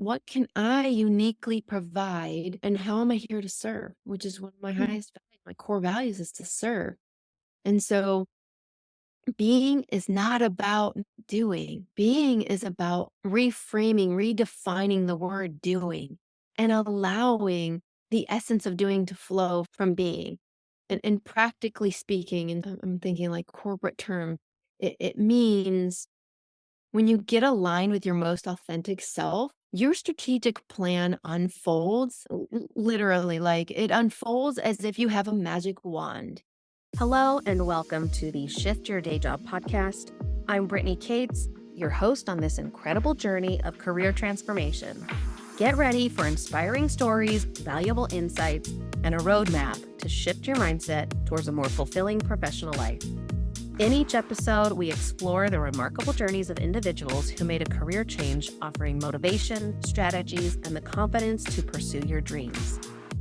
what can I uniquely provide and how am I here to serve? Which is one of my Mm, highest values, my core values is to serve. And so being is not about doing. Being is about reframing, redefining the word doing and allowing the essence of doing to flow from being. And practically speaking, and I'm thinking like corporate term, it means when you get aligned with your most authentic self, your strategic plan unfolds literally, like it unfolds as if you have a magic wand. Hello, and welcome to the Shift Your Day Job podcast. I'm Brittany Cates, your host on this incredible journey of career transformation. Get ready for inspiring stories, valuable insights, and a roadmap to shift your mindset towards a more fulfilling professional life. In each episode, we explore the remarkable journeys of individuals who made a career change, offering motivation, strategies, and the confidence to pursue your dreams.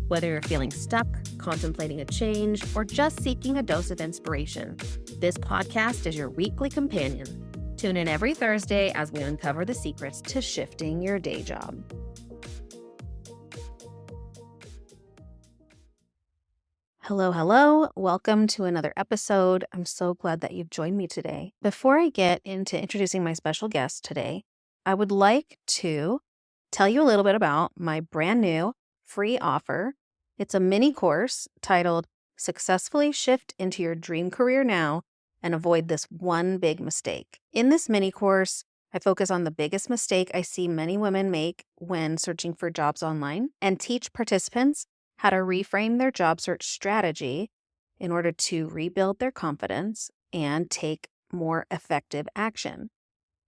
Whether you're feeling stuck, contemplating a change, or just seeking a dose of inspiration, this podcast is your weekly companion. Tune in every Thursday as we uncover the secrets to shifting your day job. Hello, hello. Welcome to another episode. I'm so glad that you've joined me today. Before I get into introducing my special guest today, I would like to tell you a little bit about my brand new free offer. It's a mini course titled Successfully Shift into Your Dream Career Now and Avoid This One Big Mistake. In this mini course, I focus on the biggest mistake I see many women make when searching for jobs online and teach participants how to reframe their job search strategy in order to rebuild their confidence and take more effective action.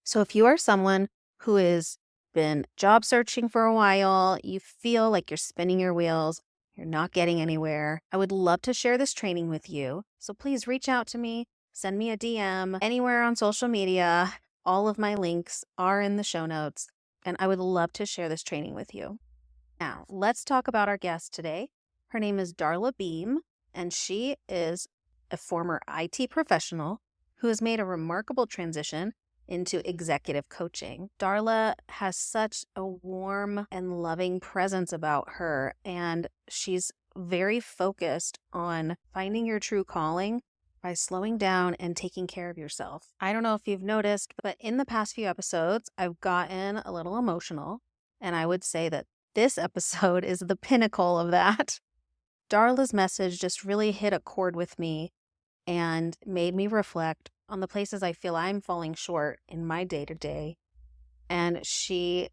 So if you are someone who has been job searching for a while, you feel like you're spinning your wheels, you're not getting anywhere, I would love to share this training with you. So please reach out to me, send me a DM anywhere on social media. All of my links are in the show notes, and I would love to share this training with you. Now, let's talk about our guest today. Her name is Darla Beam, and she is a former IT professional who has made a remarkable transition into executive coaching. Darla has such a warm and loving presence about her, and she's very focused on finding your true calling by slowing down and taking care of yourself. I don't know if you've noticed, but in the past few episodes, I've gotten a little emotional, and I would say that this episode is the pinnacle of that. Darla's message just really hit a chord with me and made me reflect on the places I feel I'm falling short in my day to day. And she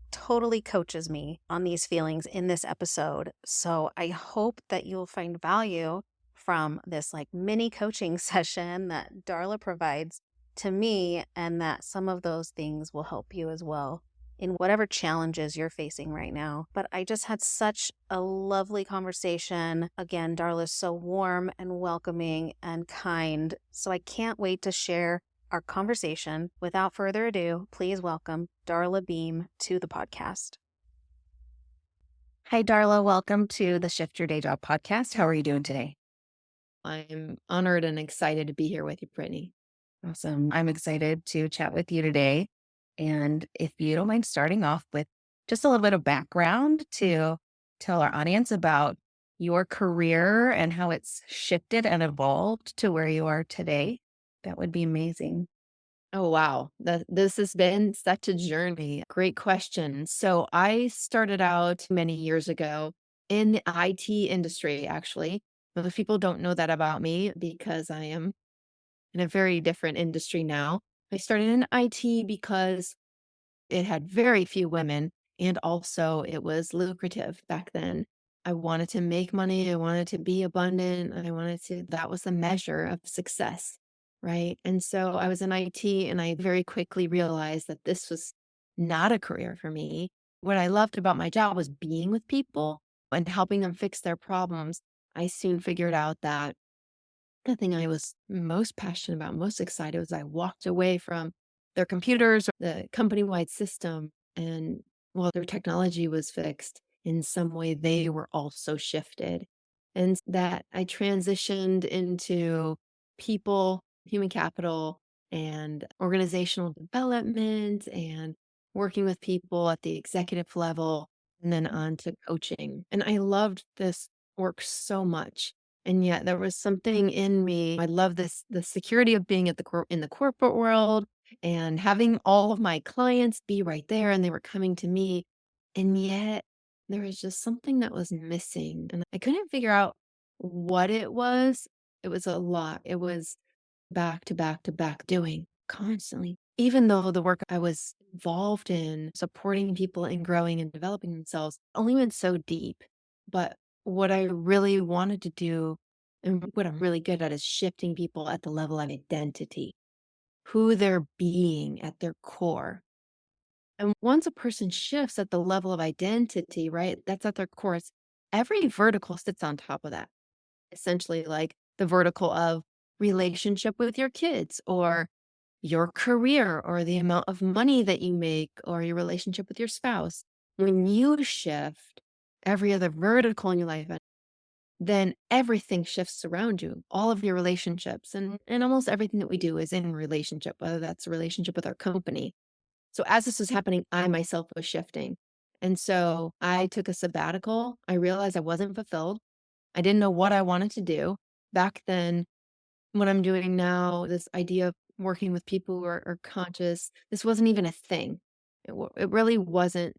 totally coaches me on these feelings in this episode. So I hope that you'll find value from this like mini coaching session that Darla provides to me, and that some of those things will help you as well in whatever challenges you're facing right now. But I just had such a lovely conversation. Again, Darla's so warm and welcoming and kind. So I can't wait to share our conversation. Without further ado, please welcome Darla Beam to the podcast. Hi, Darla. Welcome to the Shift Your Day Job podcast. How are you doing today? I'm honored and excited to be here with you, Brittany. Awesome. I'm excited to chat with you today. And if you don't mind starting off with just a little bit of background to tell our audience about your career and how it's shifted and evolved to where you are today, that would be amazing. Oh, wow. This has been such a journey. Great question. So, I started out many years ago in the IT industry, actually. Most people don't know that about me because I am in a very different industry now. I started in IT because it had very few women and also it was lucrative back then. I wanted to make money, I wanted to be abundant, that was the measure of success, right? And so I was in IT and I very quickly realized that this was not a career for me. What I loved about my job was being with people and helping them fix their problems. I soon figured out that the thing I was most passionate about, most excited was I walked away from their computers, or the company-wide system, and while their technology was fixed, in some way they were also shifted. And that I transitioned into people, human capital, and organizational development and working with people at the executive level and then on to coaching. And I loved this work so much. And yet there was something in me. I love this the security of being at in the corporate world and having all of my clients be right there and they were coming to me. And yet there was just something that was missing. And I couldn't figure out what it was. It was a lot. It was back to back to back doing constantly. Even though the work I was involved in, supporting people and growing and developing themselves, only went so deep. But what I really wanted to do and what I'm really good at is shifting people at the level of identity, who they're being at their core. And once a person shifts at the level of identity, right, that's at their core, every vertical sits on top of that. Essentially, like the vertical of relationship with your kids or your career or the amount of money that you make or your relationship with your spouse. When you shift every other vertical in your life, then everything shifts around you, all of your relationships and almost everything that we do is in relationship, whether that's a relationship with our company. So as this was happening, I myself was shifting. And so I took a sabbatical. I realized I wasn't fulfilled. I didn't know what I wanted to do. Back then, what I'm doing now, this idea of working with people who are conscious, this wasn't even a thing. It really wasn't.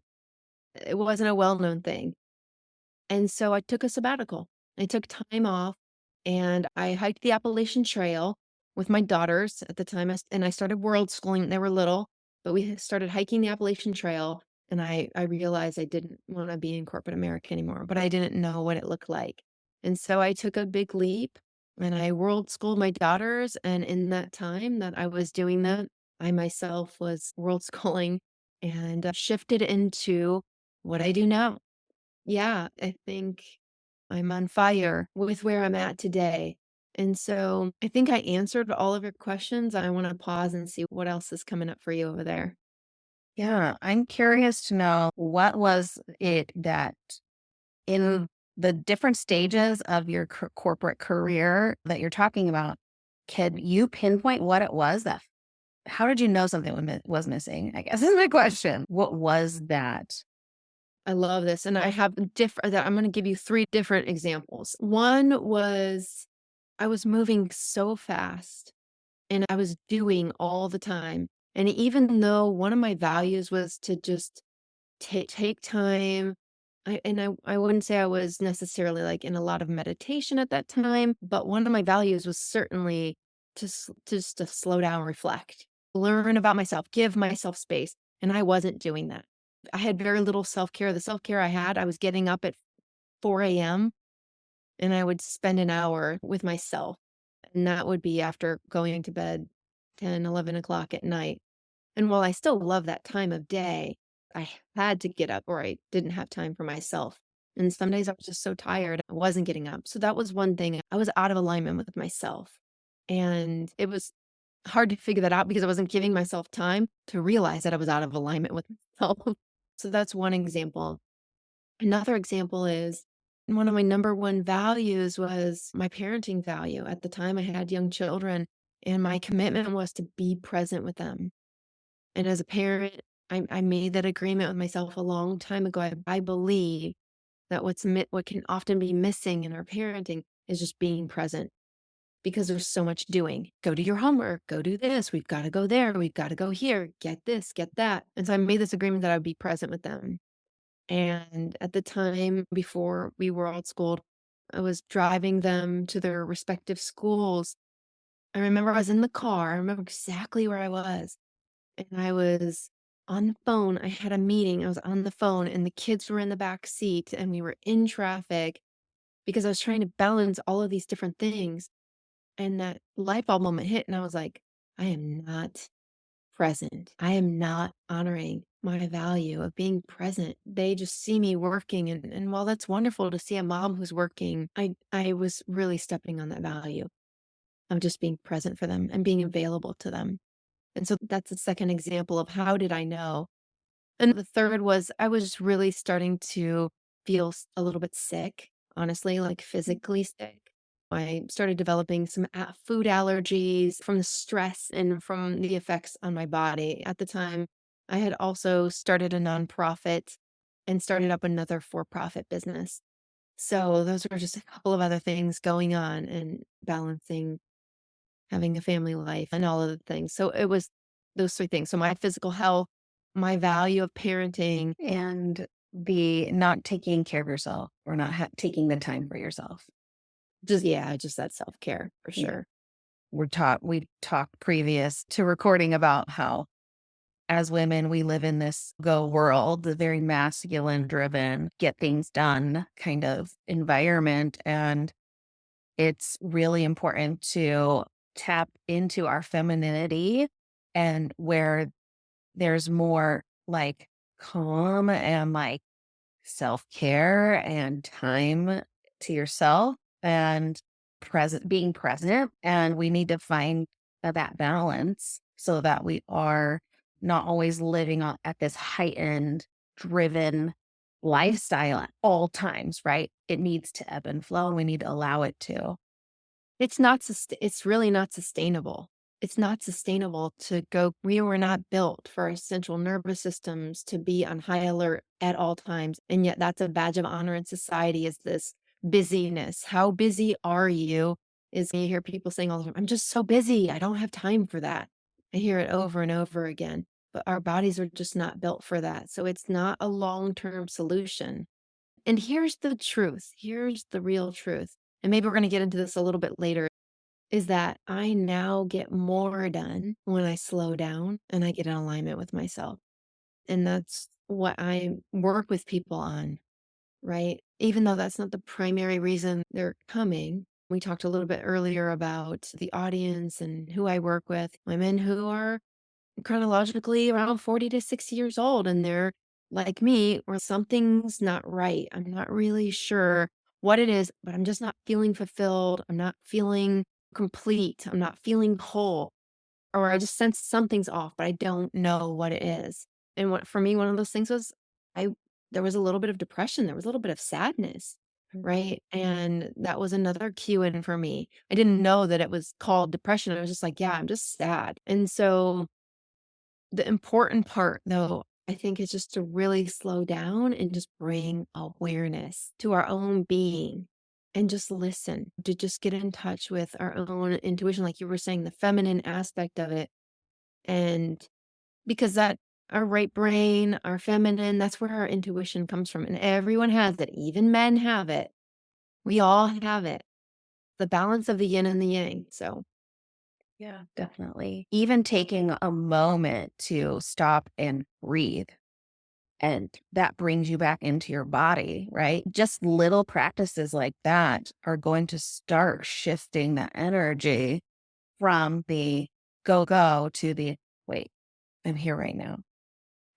It wasn't a well-known thing. And so I took a sabbatical. I took time off and I hiked the Appalachian Trail with my daughters at the time. And I started world schooling. They were little, but we started hiking the Appalachian Trail. And I realized I didn't want to be in corporate America anymore, but I didn't know what it looked like. And so I took a big leap and I world schooled my daughters. And in that time that I was doing that, I myself was world schooling and shifted into what I do now. Yeah, I think I'm on fire with where I'm at today. And so I think I answered all of your questions. I want to pause and see what else is coming up for you over there. Yeah, I'm curious to know what was it that in the different stages of your corporate career that you're talking about, can you pinpoint what it was that how did you know something was missing? I guess is my question. What was that? I love this. And I have different, I'm going to give you three different examples. One was I was moving so fast and I was doing all the time. And even though one of my values was to just take time. I wouldn't say I was necessarily like in a lot of meditation at that time, but one of my values was certainly just to slow down, reflect, learn about myself, give myself space. And I wasn't doing that. I had very little self-care. The self-care I had, I was getting up at 4 a.m. and I would spend an hour with myself. And that would be after going to bed 10, 11 o'clock at night. And while I still love that time of day, I had to get up or I didn't have time for myself. And some days I was just so tired, I wasn't getting up. So that was one thing. I was out of alignment with myself. And it was hard to figure that out because I wasn't giving myself time to realize that I was out of alignment with myself. So that's one example. Another example is one of my number one values was my parenting value. At the time, I had young children, and my commitment was to be present with them. And as a parent, I made that agreement with myself a long time ago. I believe that what can often be missing in our parenting is just being present because there's so much doing. Go do your homework, go do this, we've got to go there, we've got to go here, get this, get that. And so I made this agreement that I would be present with them. And at the time before we were all schooled, I was driving them to their respective schools. I remember I was in the car. I remember exactly where I was. And I was on the phone. I had a meeting. I was on the phone, and the kids were in the back seat, and we were in traffic because I was trying to balance all of these different things. And that light bulb moment hit, and I was like, I am not present. I am not honoring my value of being present. They just see me working. And while that's wonderful to see a mom who's working, I was really stepping on that value of just being present for them and being available to them. And so that's the second example of how did I know. And the third was I was really starting to feel a little bit sick, honestly, like physically sick. I started developing some food allergies from the stress and from the effects on my body. At the time, I had also started a nonprofit and started up another for-profit business. So those are just a couple of other things going on and balancing having a family life and all of the things. So it was those 3 things. So my physical health, my value of parenting. And the not taking care of yourself or not taking the time for yourself. Just yeah, just that self-care for Yeah. sure. We talked previous to recording about how as women, we live in this go world, the very masculine driven, get things done kind of environment. And it's really important to tap into our femininity and where there's more like calm and like self-care and time to yourself and being present. And we need to find that balance so that we are not always living at this heightened, driven lifestyle at all times, right? It needs to ebb and flow. And we need to allow it to. It's really not sustainable. It's not sustainable to go we were not built for our central nervous systems to be on high alert at all times, and yet that's a badge of honor in society is this busyness. How busy are you? Is you hear people saying all the time, "I'm just so busy, I don't have time for that." I hear it over and over again, but our bodies are just not built for that, so it's not a long-term solution. And here's the truth, here's the real truth, and maybe we're gonna get into this a little bit later, is that I now get more done when I slow down and I get in alignment with myself. And that's what I work with people on, right? Even though that's not the primary reason they're coming. We talked a little bit earlier about the audience and who I work with, women who are chronologically around 40 to 60 years old, and they're like me, where something's not right. I'm not really sure what it is, but I'm just not feeling fulfilled. I'm not feeling complete. I'm not feeling whole, or I just sense something's off, but I don't know what it is. And what for me, one of those things was I there was a little bit of depression, there was a little bit of sadness, right? And that was another cue in for me. I didn't know that it was called depression. I was just like, yeah, I'm just sad. And so the important part, though, I think, is just to really slow down and just bring awareness to our own being and just listen, to just get in touch with our own intuition, like you were saying, the feminine aspect of it. And because that, our right brain, our feminine, that's where our intuition comes from. And everyone has it, even men have it. We all have it. The balance of the yin and the yang. So, Yeah, definitely. Even taking a moment to stop and breathe, and that brings you back into your body, right? Just little practices like that are going to start shifting the energy from the go, go to the wait, I'm here right now.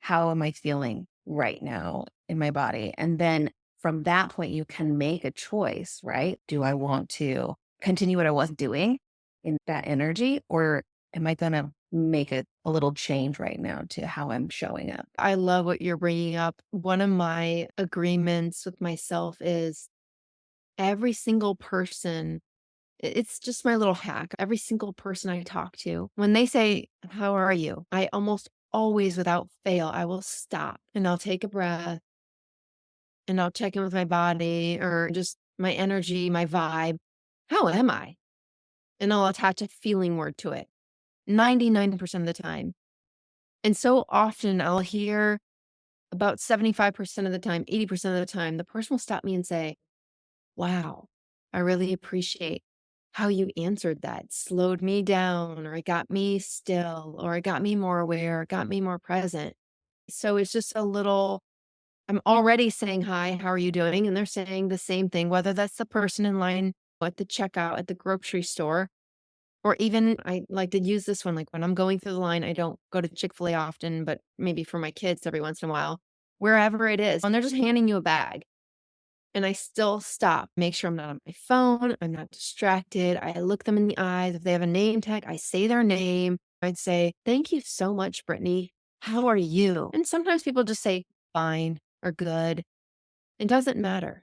How am I feeling right now in my body? And then from that point, you can make a choice, right? Do I want to continue what I was doing in that energy, or am I going to make a little change right now to how I'm showing up? I love what you're bringing up. One of my agreements with myself is every single person, it's just my little hack. Every single person I talk to, when they say, "How are you?" I almost always, without fail, I will stop and I'll take a breath and I'll check in with my body or just my energy, my vibe. How am I? And I'll attach a feeling word to it 99% of the time. And so often I'll hear about 75% of the time, 80% of the time, the person will stop me and say, "Wow, I really appreciate how you answered that. It slowed me down, or it got me still, or it got me more aware, it got me more present." So it's just a little, I'm already saying, "Hi, how are you doing?" And they're saying the same thing, whether that's the person in line at the checkout at the grocery store, or even I like to use this one, like when I'm going through the line, I don't go to Chick-fil-A often, but maybe for my kids every once in a while, wherever it is, when they're just handing you a bag. And I still stop, make sure I'm not on my phone, I'm not distracted. I look them in the eyes. If they have a name tag, I say their name. I'd say, "Thank you so much, Brittany. How are you?" And sometimes people just say, "Fine" or "Good." It doesn't matter.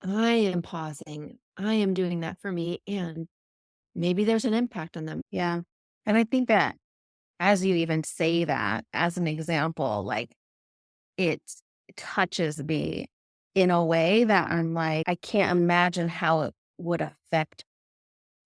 I am pausing. I am doing that for me. And maybe there's an impact on them. Yeah. And I think that as you even say that as an example, like it touches me in a way that I'm like, I can't imagine how it would affect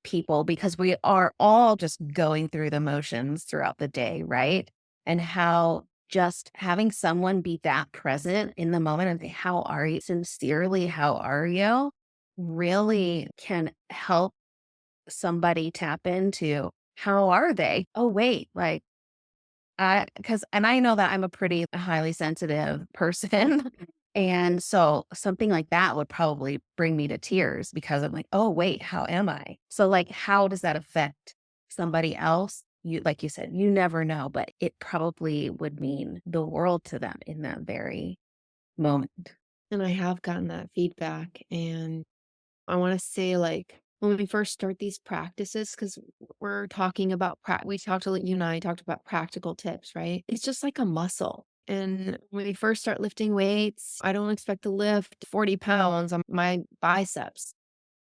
people because we are all just going through the motions throughout the day, right? And how just having someone be that present in the moment and say, how are you? Sincerely, how are you? Really can help somebody tap into how are they? Oh, wait, like and I know that I'm a pretty highly sensitive person. And so something like that would probably bring me to tears because I'm like, oh, wait, how am I? So, like, how does that affect somebody else? Like you said, you never know, but it probably would mean the world to them in that very moment. And I have gotten that feedback, and I wanna say, like, when we first start these practices, because 'cause we're talking about we talked to you and I talked about practical tips, right? It's just like a muscle, and when we first start lifting weights, I don't expect to lift 40 pounds on my biceps.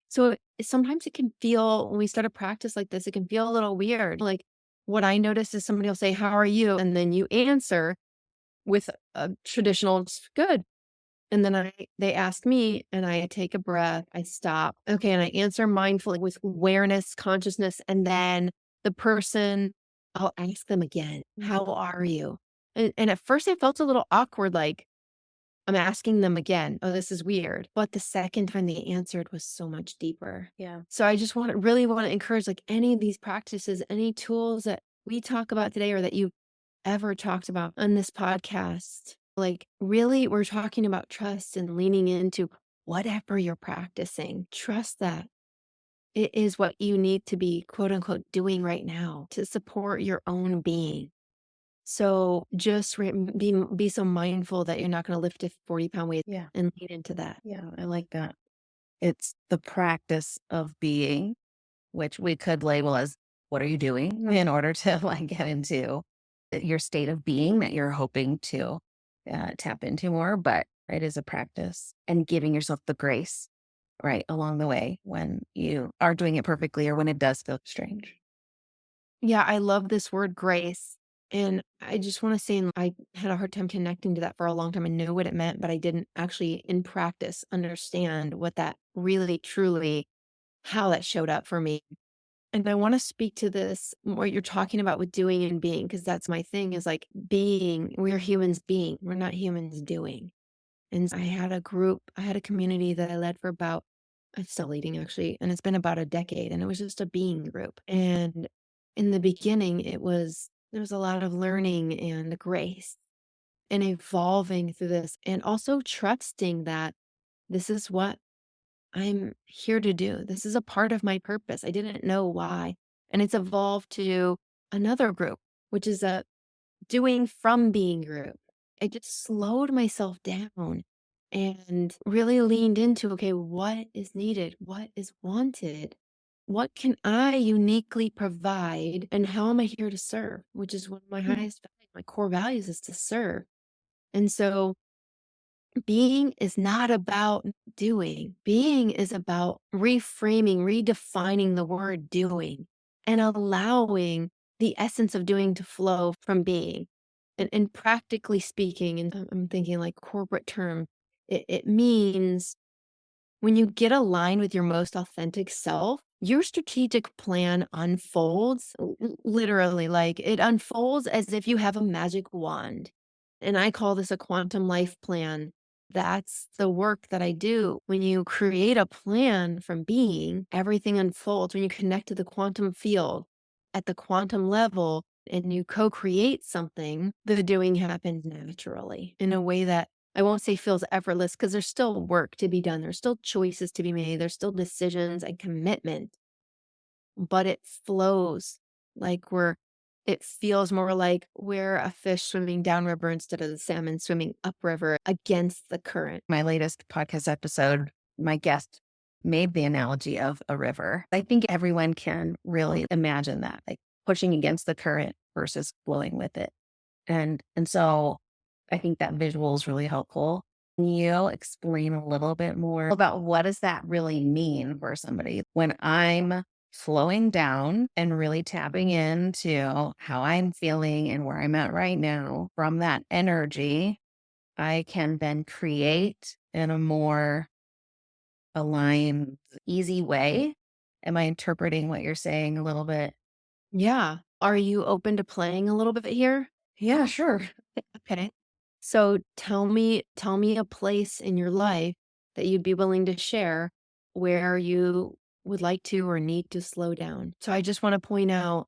So, sometimes it can feel when we start a practice like this, it can feel a little weird. Like, what I notice is somebody will say, "How are you?" And then you answer with a traditional, "It's good." And then they ask me, and I take a breath, I stop. Okay, and I answer mindfully with awareness, consciousness, and then the person, I'll ask them again, "How are you?" And at first it felt a little awkward, like I'm asking them again, "Oh, this is weird." But the second time they answered was so much deeper. Yeah. So I just really wanna encourage, like, any of these practices, any tools that we talk about today or that you ever talked about on this podcast. Like, really, we're talking about trust and leaning into whatever you're practicing. Trust that it is what you need to be, quote unquote, doing right now to support your own being. So just be so mindful that you're not going to lift a 40-pound weight Yeah. and lean into that. Yeah. I like that. It's the practice of being, which we could label as what are you doing in order to like get into your state of being that you're hoping to tap into more. But it is a practice and giving yourself the grace right along the way when you are doing it perfectly or when it does feel strange. Yeah, I love this word grace. And I just want to say, I had a hard time connecting to that for a long time. I knew what it meant, but I didn't actually, in practice, understand what that really, truly, how that showed up for me. And I want to speak to this, what you're talking about with doing and being, because that's my thing is like being, we're humans being, we're not humans doing. And I had a community that I led for about, I'm still leading actually, and it's been about a decade, and it was just a being group. And in the beginning, there was a lot of learning and grace and evolving through this, and also trusting that this is what I'm here to do. This is a part of my purpose. I didn't know why. And it's evolved to another group, which is a doing from being group. I just slowed myself down and really leaned into, okay, what is needed? What is wanted? What can I uniquely provide? And how am I here to serve? Which is one of my highest values, my core values is to serve. And so being is not about doing. Being is about reframing, redefining the word doing and allowing the essence of doing to flow from being. And practically speaking, and I'm thinking like corporate term, it means when you get aligned with your most authentic self, your strategic plan unfolds literally, like it unfolds as if you have a magic wand. And I call this a quantum life plan. That's the work that I do. When you create a plan from being, everything unfolds. When you connect to the quantum field at the quantum level and you co create something, the doing happens naturally in a way that I won't say feels effortless because there's still work to be done. There's still choices to be made. There's still decisions and commitment, but it flows like it feels more like we're a fish swimming downriver instead of the salmon swimming upriver against the current. My latest podcast episode, my guest made the analogy of a river. I think everyone can really imagine that, like pushing against the current versus flowing with it. And so I think that visual is really helpful. Can you explain a little bit more about what does that really mean for somebody when I'm slowing down and really tapping into how I'm feeling and where I'm at right now. From that energy, I can then create in a more aligned, easy way. Am I interpreting what you're saying a little bit? Yeah. Are you open to playing a little bit here? Yeah, sure. Okay. So tell me a place in your life that you'd be willing to share where you would like to or need to slow down. So I just want to point out,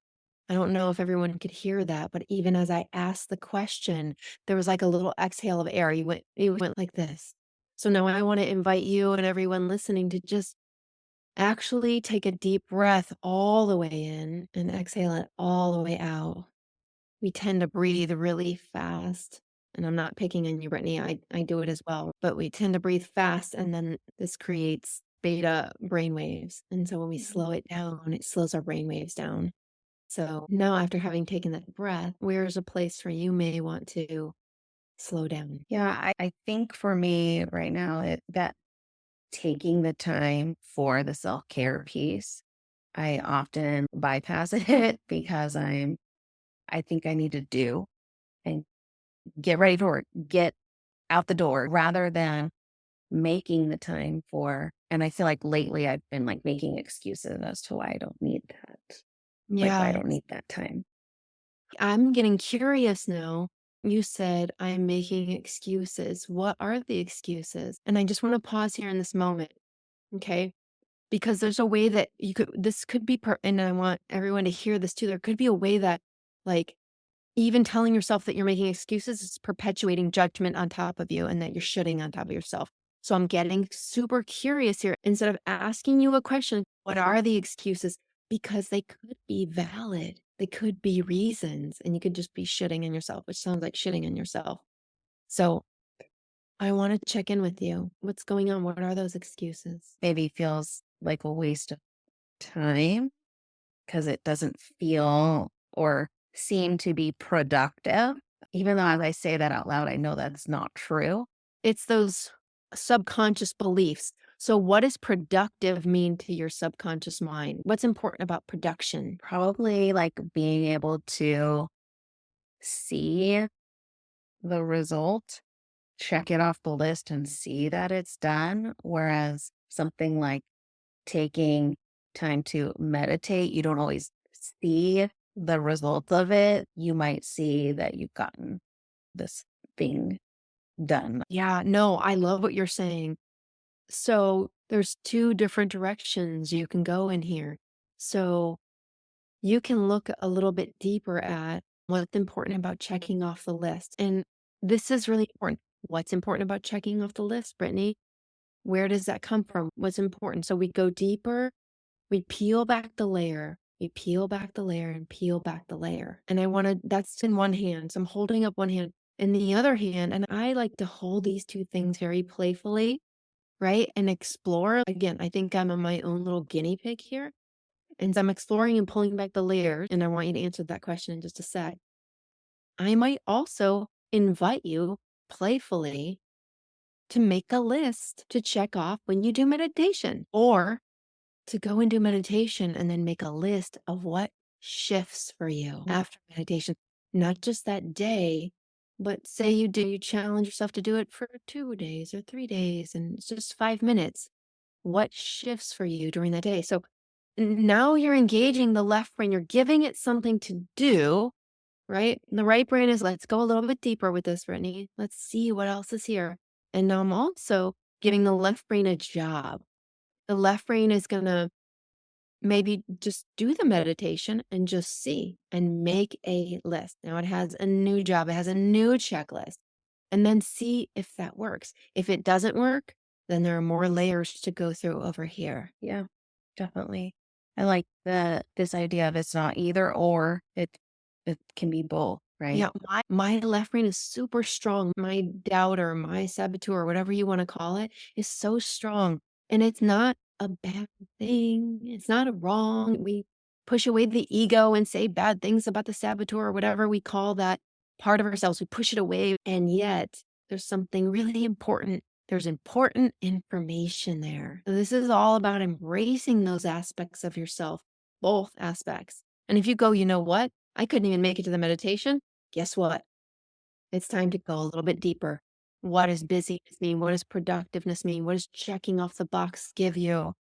I don't know if everyone could hear that, but even as I asked the question, there was like a little exhale of air. You went like this. So now I want to invite you and everyone listening to just actually take a deep breath all the way in and exhale it all the way out. We tend to breathe really fast, and I'm not picking on you, Brittany. I do it as well, but we tend to breathe fast, and then this creates beta brain waves. And so when we slow it down, it slows our brain waves down. So now, after having taken that breath, where's a place where you may want to slow down? Yeah, I think for me right now, that taking the time for the self care piece, I often bypass it because I think I need to do and get ready for work, get out the door rather than making the time for. And I feel like lately I've been like making excuses as to why I don't need that, like why I Yeah, don't need that time. I'm getting curious now. You said I'm making excuses. What are the excuses? And I just want to pause here in this moment. Okay. Because there's a way that this could be, and I want everyone to hear this too. There could be a way that, like, even telling yourself that you're making excuses is perpetuating judgment on top of you and that you're shitting on top of yourself. So I'm getting super curious here. Instead of asking you a question, what are the excuses? Because they could be valid. They could be reasons, and you could just be shitting on yourself, which sounds like shitting on yourself. So I want to check in with you. What's going on? What are those excuses? Maybe feels like a waste of time because it doesn't feel or seem to be productive. Even though as I say that out loud, I know that's not true. It's those subconscious beliefs. So what does productive mean to your subconscious mind? What's important about production? Probably like being able to see the result, check it off the list and see that it's done. Whereas something like taking time to meditate, you don't always see the result of it. You might see that you've gotten this thing done. Yeah, no, I love what you're saying. So there's two different directions you can go in here. So you can look a little bit deeper at what's important about checking off the list. And this is really important. What's important about checking off the list, Brittany? Where does that come from? What's important? So we go deeper, we peel back the layer, we peel back the layer and peel back the layer. And I want to, that's in one hand. So I'm holding up one hand. In the other hand, and I like to hold these two things very playfully, right? And explore. Again, I think I'm on my own little guinea pig here. And so I'm exploring and pulling back the layers. And I want you to answer that question in just a sec. I might also invite you playfully to make a list to check off when you do meditation, or to go and do meditation and then make a list of what shifts for you after meditation, not just that day, but say you challenge yourself to do it for 2 days or 3 days, and it's just 5 minutes. What shifts for you during that day? So now you're engaging the left brain, you're giving it something to do, right? And the right brain is, let's go a little bit deeper with this, Brittany. Let's see what else is here. And now I'm also giving the left brain a job. The left brain is going to maybe just do the meditation and just see and make a list. Now it has a new job, it has a new checklist, and then see if that works. If it doesn't work, then there are more layers to go through over here. Yeah, definitely. I like this idea of it's not either or, it can be both, right? Yeah, my left brain is super strong. My doubter, my saboteur, whatever you want to call it, is so strong. And it's not a bad thing. It's not a wrong. We push away the ego and say bad things about the saboteur or whatever we call that part of ourselves. We push it away. And yet there's something really important. There's important information there. So this is all about embracing those aspects of yourself both aspects. And if you go, you know what? I couldn't even make it to the meditation. Guess what? It's time to go a little bit deeper. What does busyness mean? What does productiveness mean? What does checking off the box give you?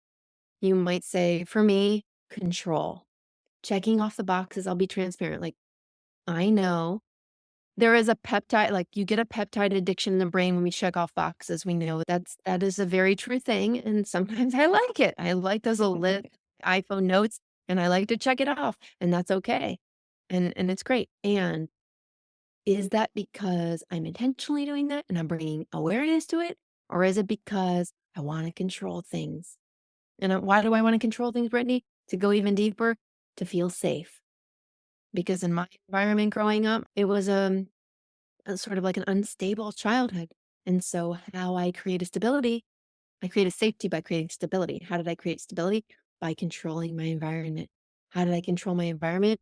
You might say, for me, control. Checking off the boxes, I'll be transparent. Like, I know there is a peptide, like you get a peptide addiction in the brain when we check off boxes. We know that is a very true thing. And sometimes I like it. I like those little iPhone notes and I like to check it off. And that's okay. And it's great. And is that because I'm intentionally doing that and I'm bringing awareness to it? Or is it because I want to control things? And why do I want to control things, Brittany? To go even deeper, to feel safe. Because in my environment growing up, it was a sort of like an unstable childhood. And so, how I created stability, I created safety by creating stability. How did I create stability? By controlling my environment. How did I control my environment?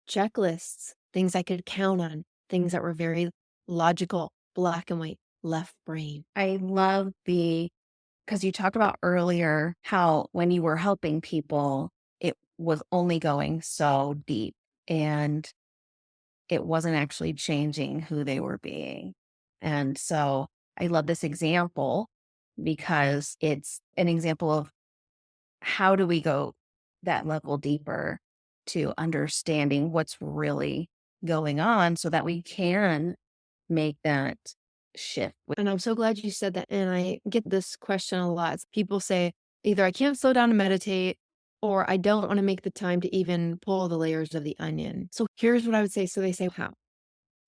Checklists, things I could count on, things that were very logical, black and white, left brain. I love because you talked about earlier how when you were helping people, it was only going so deep and it wasn't actually changing who they were being. And so I love this example because it's an example of how do we go that level deeper to understanding what's really going on so that we can make that shift. And I'm so glad you said that. And I get this question a lot. People say either I can't slow down and meditate, or I don't want to make the time to even pull the layers of the onion. So here's what I would say. So they say, how?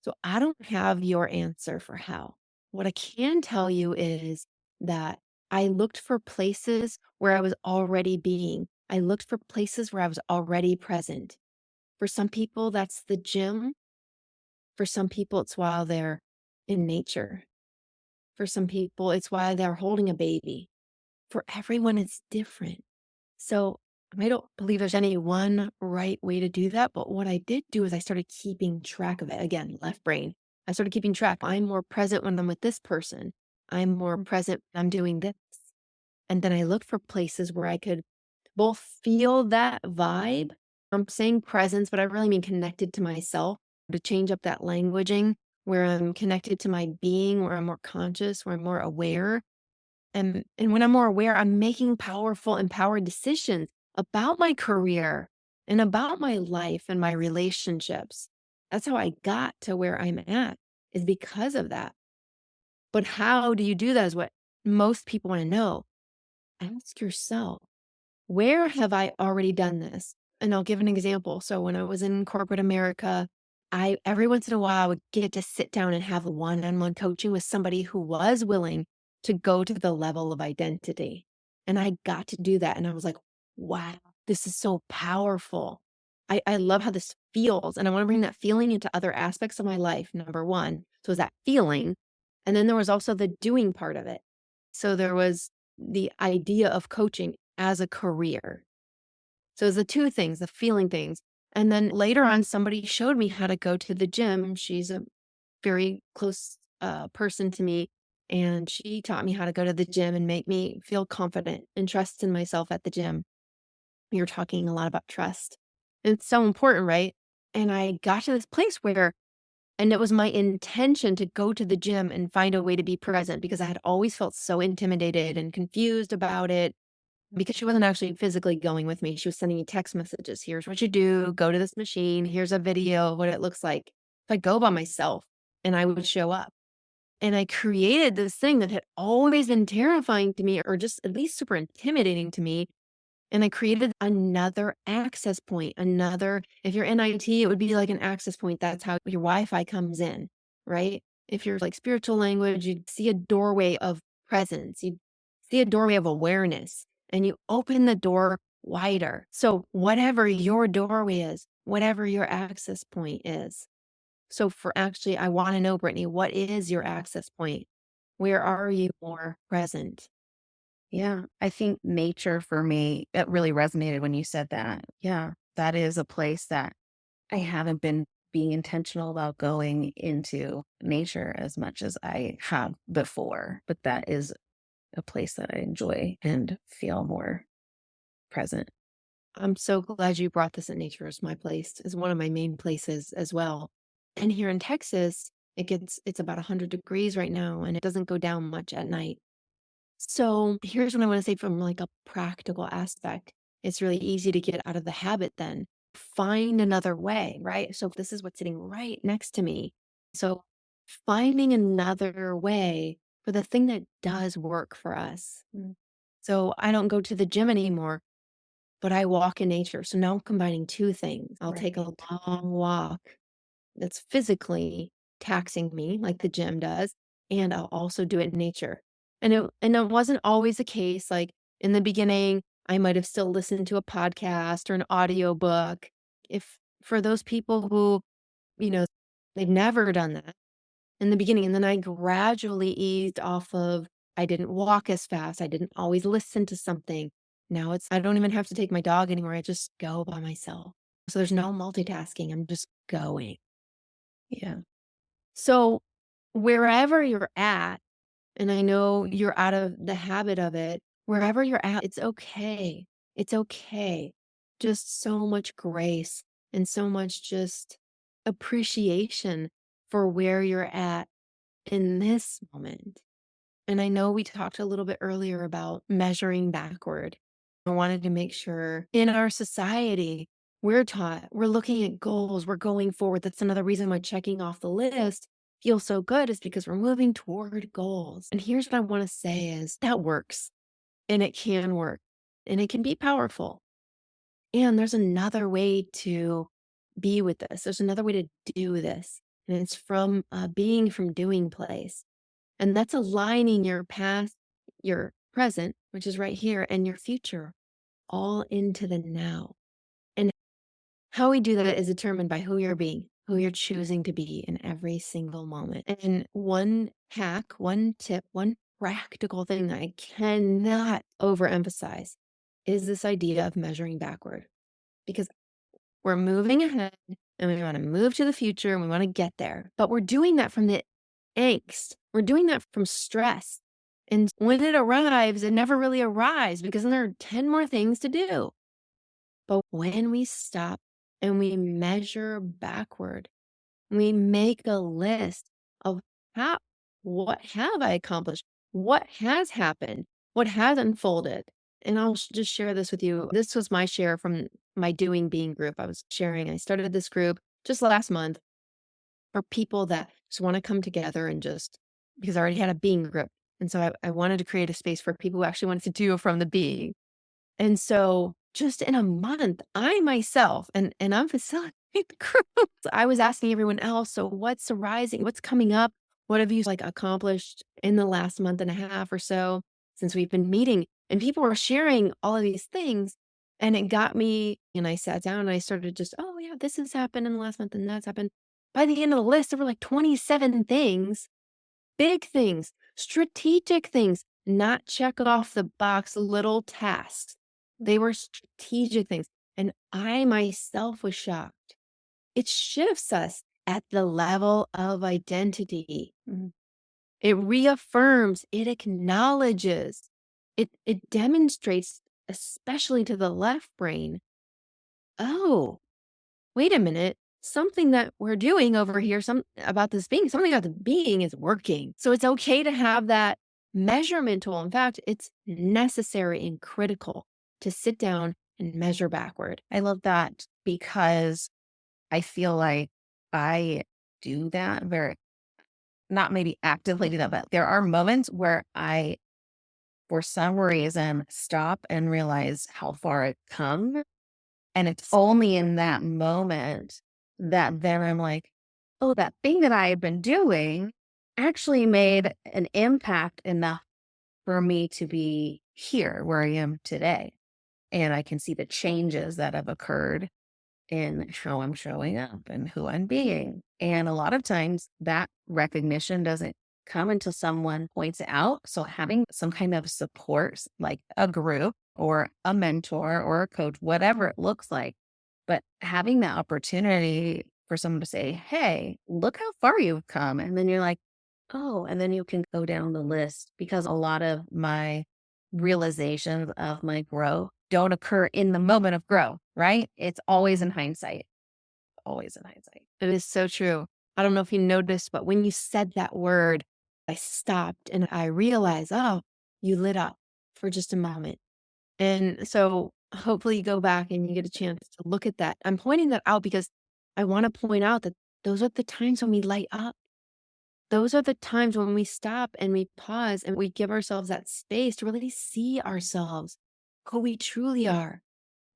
So I don't have your answer for how. What I can tell you is that I looked for places where I was already being. I looked for places where I was already present. For some people, that's the gym. For some people, it's while they're in nature. For some people, it's while they're holding a baby. For everyone, it's different. So I don't believe there's any one right way to do that. But what I did do is I started keeping track of it. Again, left brain. I started keeping track. I'm more present when I'm with this person. I'm more present when I'm doing this. And then I looked for places where I could both feel that vibe. I'm saying presence, but I really mean connected to myself, to change up that languaging where I'm connected to my being, where I'm more conscious, where I'm more aware. And when I'm more aware, I'm making powerful, empowered decisions about my career and about my life and my relationships. That's how I got to where I'm at, is because of that. But how do you do that is what most people want to know. Ask yourself, where have I already done this? And I'll give an example. So when I was in corporate America, I every once in a while I would get to sit down and have a one-on-one coaching with somebody who was willing to go to the level of identity. And I got to do that. And I was like, wow, this is so powerful. I love how this feels. And I want to bring that feeling into other aspects of my life. Number one. So is that feeling. And then there was also the doing part of it. So there was the idea of coaching as a career. So it's the two things, the feeling things. And then later on, somebody showed me how to go to the gym. She's a very close person to me. And she taught me how to go to the gym and make me feel confident and trust in myself at the gym. You're talking a lot about trust. It's so important, right? And I got to this place where, and it was my intention to go to the gym and find a way to be present because I had always felt so intimidated and confused about it because she wasn't actually physically going with me. She was sending me text messages. Here's what you do. Go to this machine. Here's a video of what it looks like. So I go by myself and I would show up. And I created this thing that had always been terrifying to me, or just at least super intimidating to me. And I created another access point, another, if you're in IT, it would be like an access point. That's how your Wi-Fi comes in, right? If you're like spiritual language, you'd see a doorway of presence. You'd see a doorway of awareness and you open the door wider. So whatever your doorway is, whatever your access point is. So for actually, I want to know, Brittany, what is your access point? Where are you more present? Yeah, I think nature for me, it really resonated when you said that. Yeah, that is a place that I haven't been being intentional about going into nature as much as I have before, but that is a place that I enjoy and feel more present. I'm so glad you brought this in. Nature is my place, is one of my main places as well. And here in Texas, it's about 100 degrees right now and it doesn't go down much at night. So here's what I want to say from like a practical aspect. It's really easy to get out of the habit then. Find another way, right? So this is what's sitting right next to me. So finding another way for the thing that does work for us. So I don't go to the gym anymore, but I walk in nature. So now I'm combining two things. I'll take a Right. long walk that's physically taxing me like the gym does, and I'll also do it in nature. And it wasn't always the case. Like in the beginning, I might have still listened to a podcast or an audiobook. If for those people who, you know, they've never done that in the beginning, and then I gradually eased off of I didn't walk as fast. I didn't always listen to something. Now it's I don't even have to take my dog anywhere. I just go by myself. So there's no multitasking. I'm just going. Yeah. So, wherever you're at, and I know you're out of the habit of it, wherever you're at, it's okay. It's okay. Just so much grace and so much just appreciation for where you're at in this moment. And I know we talked a little bit earlier about measuring backward. I wanted to make sure in our society, we're taught, we're looking at goals, we're going forward. That's another reason why checking off the list feels so good is because we're moving toward goals. And here's what I want to say is that works and it can work and it can be powerful. And there's another way to be with this. There's another way to do this. And it's from being from doing place. And that's aligning your past, your present, which is right here, and your future all into the now. And how we do that is determined by who you're being, who you're choosing to be in every single moment. And one hack, one tip, one practical thing that I cannot overemphasize is this idea of measuring backward because we're moving ahead and we want to move to the future and we want to get there. But we're doing that from the angst. We're doing that from stress. And when it arrives, it never really arrives because then there are 10 more things to do. But when we stop and we measure backward, we make a list of how, what have I accomplished? What has happened? What has unfolded? And I'll just share this with you. This was my share from my doing being group. I was sharing, I started this group just last month for people that just want to come together and just because I already had a being group. And so I wanted to create a space for people who actually wanted to do from the being. And so just in a month, I myself and I'm facilitating the groups. I was asking everyone else, so what's arising? What's coming up? What have you like accomplished in the last month and a half or so since we've been meeting? And people were sharing all of these things. And it got me, and I sat down and I started just, oh yeah, this has happened in the last month and that's happened. By the end of the list, there were like 27 things, big things, strategic things, not check off the box little tasks. They were strategic things. And I myself was shocked. It shifts us at the level of identity. It reaffirms, it acknowledges, it demonstrates, especially to the left brain, oh, wait a minute. Something that we're doing over here, something about the being is working. So it's okay to have that measurement tool. In fact, it's necessary and critical to sit down and measure backward. I love that because I feel like I do that very, not maybe actively do that, but there are moments where I, for some reason, stop and realize how far I've come. And it's only in that moment that then I'm like, oh, that thing that I had been doing actually made an impact enough for me to be here where I am today. And I can see the changes that have occurred in how I'm showing up and who I'm being. And a lot of times that recognition doesn't come until someone points it out. So having some kind of support, like a group or a mentor or a coach, whatever it looks like, but having that opportunity for someone to say, hey, look how far you've come. And then you're like, oh, and then you can go down the list because a lot of my realizations of my growth don't occur in the moment of growth, right? It's always in hindsight, always in hindsight. It is so true. I don't know if you noticed, but when you said that word, I stopped and I realized, oh, you lit up for just a moment. And so hopefully you go back and you get a chance to look at that. I'm pointing that out because I want to point out that those are the times when we light up. Those are the times when we stop and we pause and we give ourselves that space to really see ourselves, who we truly are,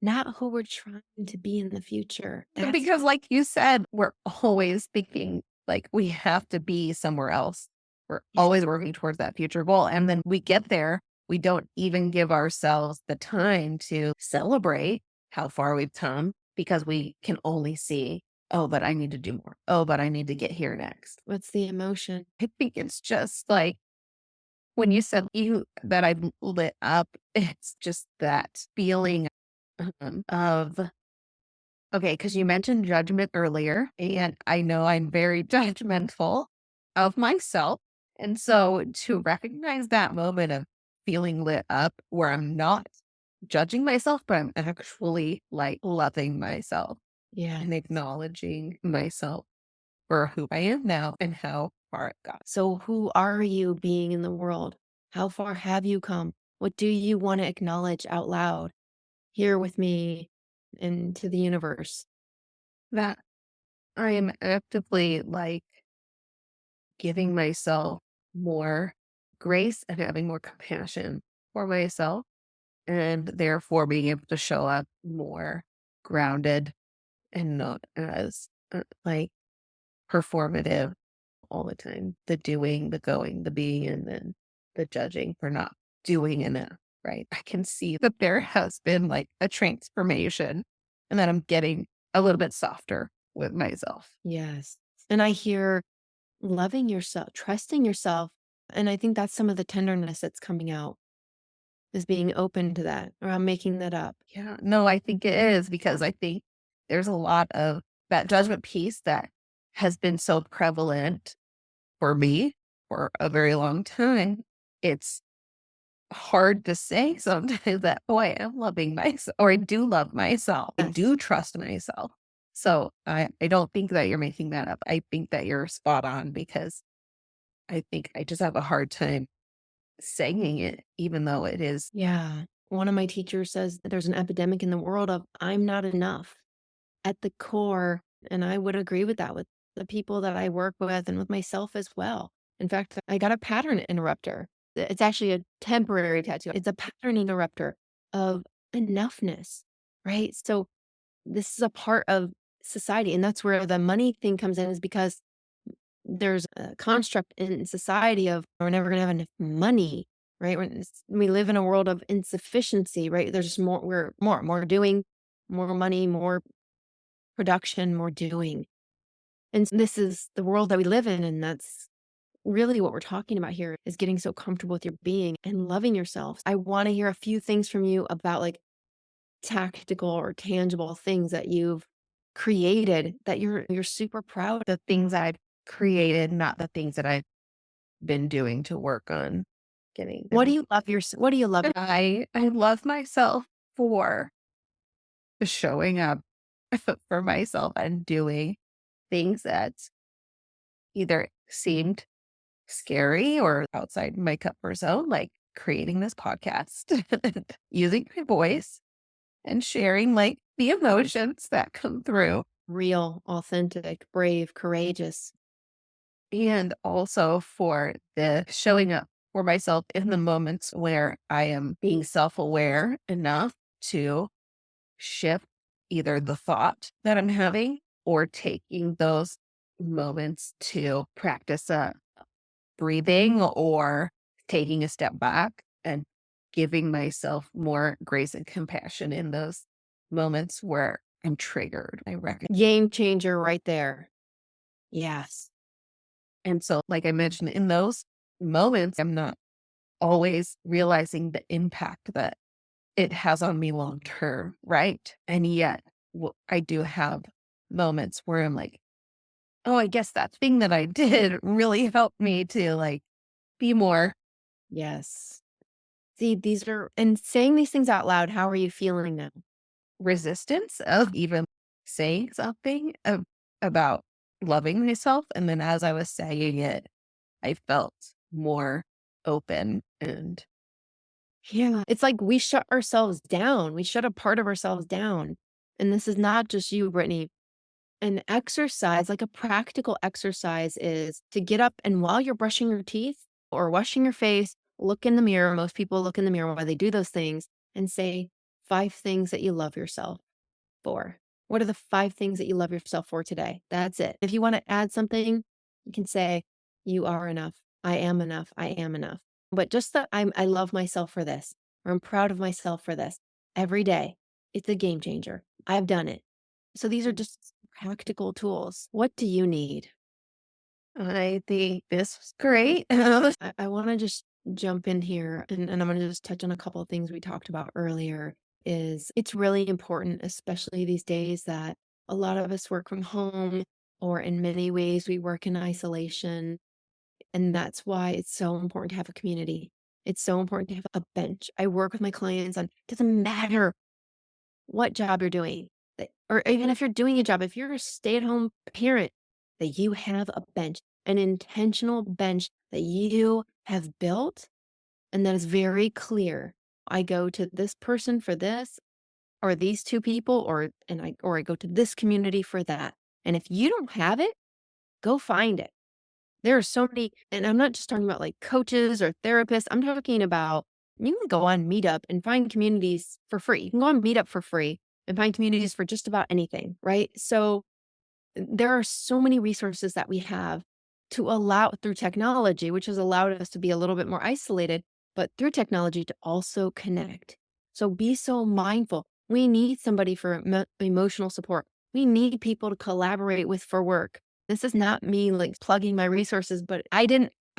not who we're trying to be in the future. That's Because like you said, we're always thinking like we have to be somewhere else. We're always working towards that future goal. And then we get there, we don't even give ourselves the time to celebrate how far we've come because we can only see, oh, but I need to do more. Oh, but I need to get here next. what's the emotion. I think it's just like when you said you that I lit up, it's just that feeling of okay, because you mentioned judgment earlier, and I know I'm very judgmental of myself. And so to recognize that moment of feeling lit up where I'm not judging myself, but I'm actually like loving myself Yeah. and acknowledging myself for who I am now and how far I've got. So, who are you being in the world? How far have you come? What do you want to acknowledge out loud here with me and to the universe? That I am actively like giving myself more grace and having more compassion for myself, and therefore being able to show up more grounded and not as like performative all the time. The doing, the going, the being, and then the judging for not doing enough, right? I can see that there has been like a transformation and that I'm getting a little bit softer with myself. Yes. And I hear loving yourself, trusting yourself. And I think that's some of the tenderness that's coming out is being open to that, or I'm making that up. Yeah, no, I think it is because I think there's a lot of that judgment piece that has been so prevalent for me for a very long time. It's hard to say sometimes that, oh, I am loving myself, or I do love myself. I Yes. do trust myself. So I don't think that you're making that up. I think that you're spot on because I think I just have a hard time saying it, even though it is. Yeah. One of my teachers says that there's an epidemic in the world of I'm not enough at the core. And I would agree with that with the people that I work with and with myself as well. In fact, I got a pattern interrupter. It's actually a temporary tattoo. It's a pattern interrupter of enoughness, right? So this is a part of society. And that's where the money thing comes in, is because there's a construct in society of we're never going to have enough money, right? We live in a world of insufficiency, right? There's just more, we're more doing, more money, more production, more doing. And this is the world that we live in. And that's really what we're talking about here, is getting so comfortable with your being and loving yourself. I want to hear a few things from you about like tactical or tangible things that you've created that you're super proud. The things I've created, not the things that I've been doing to work on getting What do them. you love what do you love? I love myself for showing up for myself and doing things that either seemed scary or outside my comfort zone, like creating this podcast, using my voice and sharing like the emotions that come through. Real, authentic, brave, courageous. And also for the showing up for myself in the moments where I am being self aware enough to shift either the thought that I'm having or taking those moments to practice breathing or taking a step back and giving myself more grace and compassion in those moments where I'm triggered. I reckon. Game changer right there. Yes. And so, like I mentioned, in those moments, I'm not always realizing the impact that it has on me long term. Right. And yet, I do have moments where I'm like, oh, I guess that thing that I did really helped me to like be more Yes. See, these are and saying these things out loud, how are you feeling now? Resistance of even saying something about loving myself. And then as I was saying it, I felt more open and Yeah. It's like we shut ourselves down. We shut a part of ourselves down. And this is not just you, Brittany. An exercise, like a practical exercise, is to get up and while you're brushing your teeth or washing your face, look in the mirror. Most people look in the mirror while they do those things and say 5 things that you love yourself for. What are the 5 things that you love yourself for today? That's it. If you want to add something, you can say, you are enough. I am enough. I am enough. But just that I love myself for this, or I'm proud of myself for this every day. It's a game changer. I've done it. So these are just practical tools. What do you need? I think this was great. I want to just jump in here and I'm going to just touch on a couple of things we talked about earlier. Is it's really important, especially these days, that a lot of us work from home, or in many ways we work in isolation. And that's why it's so important to have a community. It's so important to have a bench. I work with my clients on, doesn't matter what job you're doing, or even if you're doing a job, if you're a stay-at-home parent, that you have a bench, an intentional bench that you have built and that is very clear. I go to this person for this, or these 2 people, or I go to this community for that. And if you don't have it, go find it. There are so many, and I'm not just talking about like coaches or therapists. I'm talking about, you can go on Meetup and find communities for free. You can go on Meetup for free and find communities for just about anything, right? So there are so many resources that we have to allow through technology, which has allowed us to be a little bit more isolated, but through technology to also connect. So be so mindful. We need somebody for emotional support. We need people to collaborate with for work. This is not me like plugging my resources, but I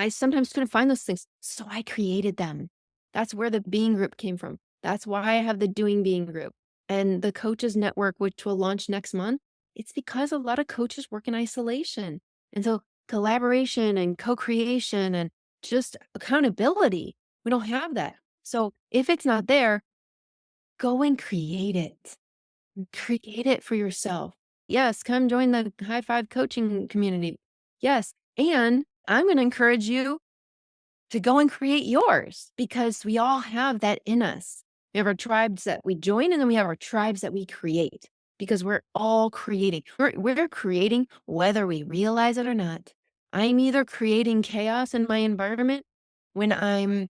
sometimes couldn't find those things. So I created them. That's where the being group came from. That's why I have the doing being group and the coaches network, which will launch next month. It's because a lot of coaches work in isolation. And so collaboration and co-creation and just accountability, we don't have that. So if it's not there, go and create it. Create it for yourself. Yes, come join the high five coaching community. Yes. And I'm going to encourage you to go and create yours, because we all have that in us. We have our tribes that we join, and then we have our tribes that we create, because we're all creating. We're creating whether we realize it or not. I'm either creating chaos in my environment when I'm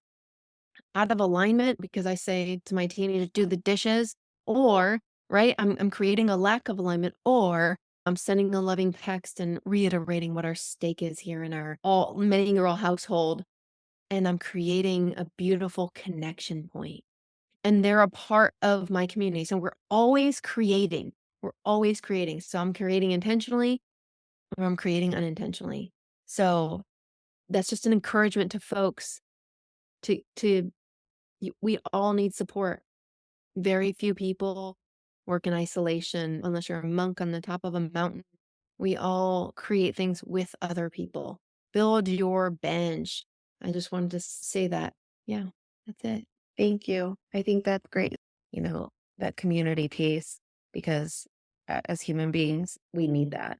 out of alignment because I say to my teenagers, do the dishes, or right, I'm creating a lack of alignment, or I'm sending a loving text and reiterating what our stake is here in our all many girl household, and I'm creating a beautiful connection point. And they're a part of my community. So we're always creating. We're always creating. So I'm creating intentionally, or I'm creating unintentionally. So that's just an encouragement to folks to we all need support. Very few people work in isolation unless you're a monk on the top of a mountain. We all create things with other people. Build your bench. I just wanted to say that. Yeah, that's it. Thank you. I think that's great. That community piece, because as human beings, we need that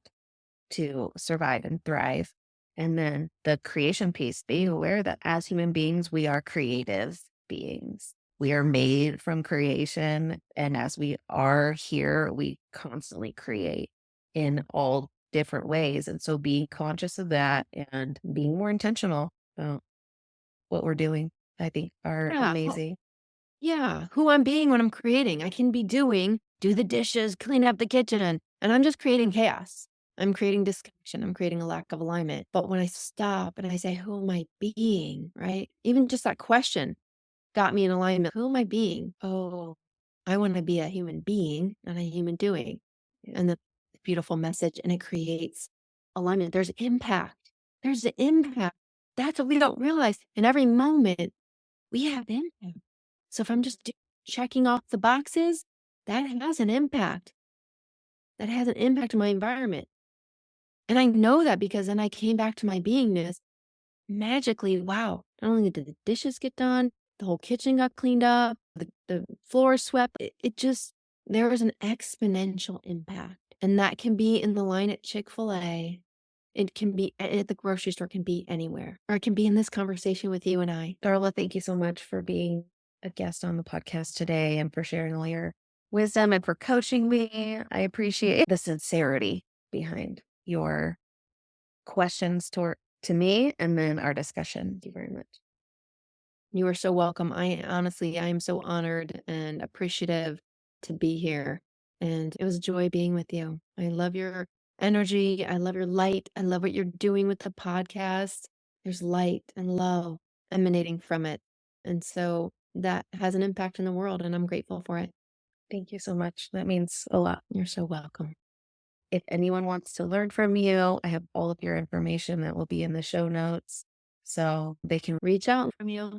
to survive and thrive. And then the creation piece, being aware that as human beings, we are creative beings. We are made from creation. And as we are here, we constantly create in all different ways. And so being conscious of that and being more intentional about what we're doing, I think are Yeah. amazing. Yeah, who I'm being when I'm creating. I can be doing, do the dishes, clean up the kitchen, and I'm just creating chaos. I'm creating disconnection. I'm creating a lack of alignment. But when I stop and I say, who am I being? Right? Even just that question got me in alignment. Who am I being? Oh, I want to be a human being, not a human doing. And the beautiful message, and it creates alignment. There's impact. There's the impact. That's what we don't realize. In every moment, we have impact. So if I'm just checking off the boxes, that has an impact. That has an impact on my environment. And I know that because then I came back to my beingness magically. Wow. Not only did the dishes get done, the whole kitchen got cleaned up, the floor swept. It just, there was an exponential impact. And that can be in the line at Chick-fil-A. It can be at the grocery store, can be anywhere, or it can be in this conversation with you and I. Darla, thank you so much for being a guest on the podcast today and for sharing all your wisdom and for coaching me. I appreciate the sincerity behind your questions to me and then our discussion. Thank you very much. You are so welcome. I am so honored and appreciative to be here. And it was a joy being with you. I love your energy. I love your light. I love what you're doing with the podcast. There's light and love emanating from it. And so that has an impact in the world, and I'm grateful for it. Thank you so much. That means a lot. You're so welcome. If anyone wants to learn from you, I have all of your information that will be in the show notes so they can reach out from you.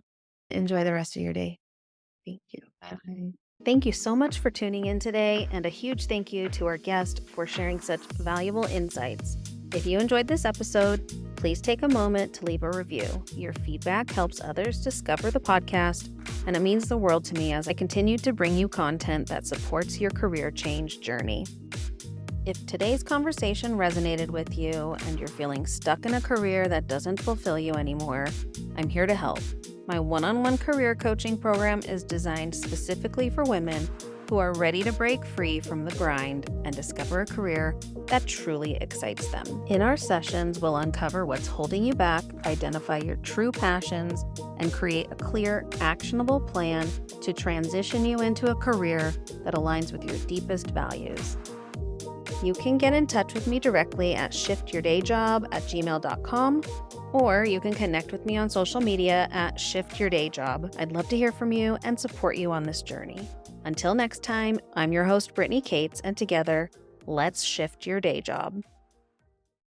Enjoy the rest of your day. Thank you. Bye. Thank you so much for tuning in today, and a huge thank you to our guest for sharing such valuable insights. If you enjoyed this episode, please take a moment to leave a review. Your feedback helps others discover the podcast, and it means the world to me as I continue to bring you content that supports your career change journey. If today's conversation resonated with you and you're feeling stuck in a career that doesn't fulfill you anymore, I'm here to help. My one-on-one career coaching program is designed specifically for women who are ready to break free from the grind and discover a career that truly excites them. In our sessions, we'll uncover what's holding you back, identify your true passions, and create a clear, actionable plan to transition you into a career that aligns with your deepest values. You can get in touch with me directly at shiftyourdayjob@gmail.com, or you can connect with me on social media at shiftyourdayjob. I'd love to hear from you and support you on this journey. Until next time, I'm your host, Brittany Cates, and together, let's shift your day job.